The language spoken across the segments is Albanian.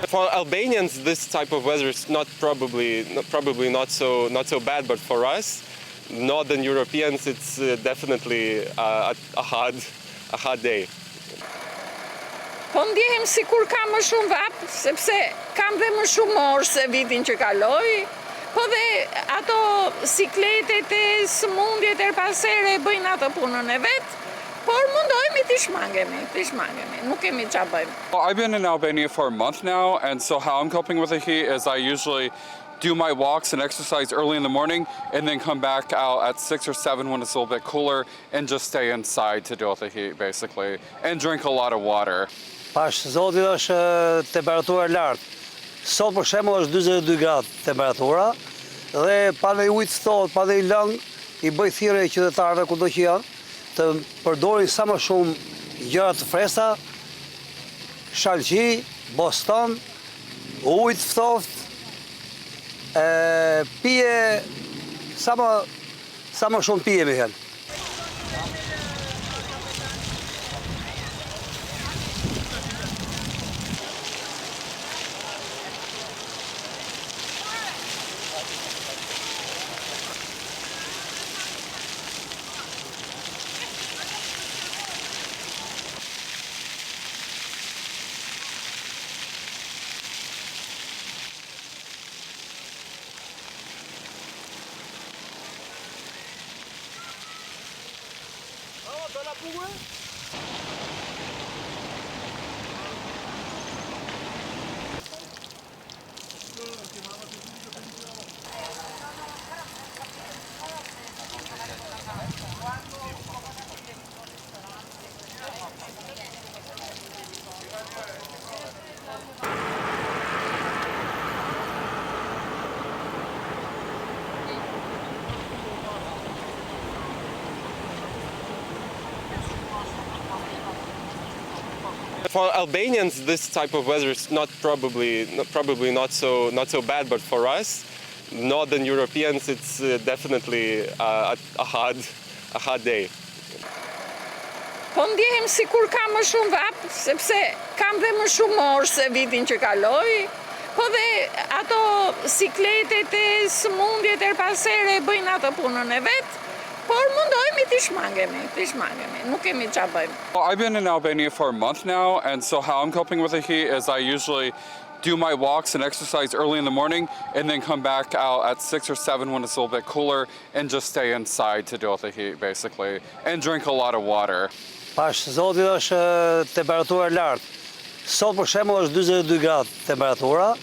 For Albanians, this type of weather is probably not so bad, but for us, Northern Europeans, it's definitely a hard day. Po ndjehem sikur kam më shumë vap, sepse kam dhe më shumë orë se vitin që kaloi, po dhe ato sikletet e sëmundjet e pasere bëjnë ato punën e vet, por mundohemi të shmangemi, nuk kemi çfarë bëjmë. Well, I've been in Albania for a month now, and so how I'm coping with the heat is I usually do my walks and exercise early in the morning and then come back out at 6 or 7 when it's a little bit cooler and just stay inside to deal with the heat basically and drink a lot of water. Pash zotit është temperatura lartë. Sot për shembull është 42 gradë temperatura dhe pa dhe ujë të thot, pa dhe i lëng, i bëj thirrje qytetarëve kudo që janë të përdorin sa më shumë gjëra të freskëta, shalqi, boston, ujë të ftohtë, pije sa më shumë pije më herë. For Albanians, this type of weather is probably not so bad, but for us, Northern Europeans, it's definitely a hard day. Po ndjehem sikur kam më shumë vap, sepse kam dhe më shumë orë se vitin që kaloi, po dhe ato sikletet e sëmundjet e pasere bëjnë ato punën e vet, por mundohemi të shmangemi, nuk kemi çfarë bëjmë. Well, I've been in Albania for a month now, and so how I'm coping with the heat is I usually do my walks and exercise early in the morning and then come back out at 6 or 7 when it's a little bit cooler and just stay inside to deal with the heat basically and drink a lot of water. Pash zotit është temperatura lartë. Sot për shembull është 42 gradë temperatura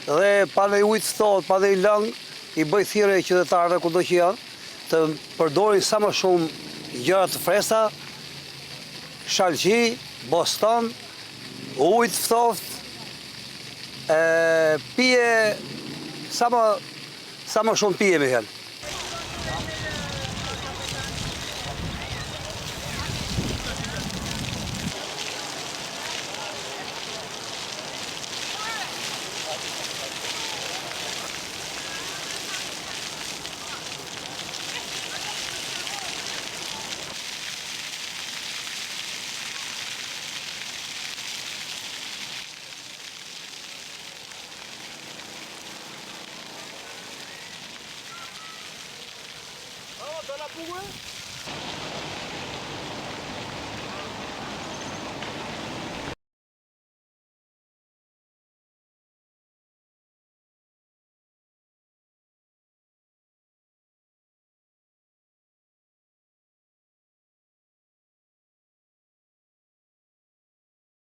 dhe pa dhe ujë të thot, pa dhe i lëng, i bëj thirrje qytetarëve kudo që janë të përdorin sa më shumë gjëra të freskëta, shalqi, boston, ujë të ftohtë, pije sa më shumë pije më herë. Vamos, toda la pugua.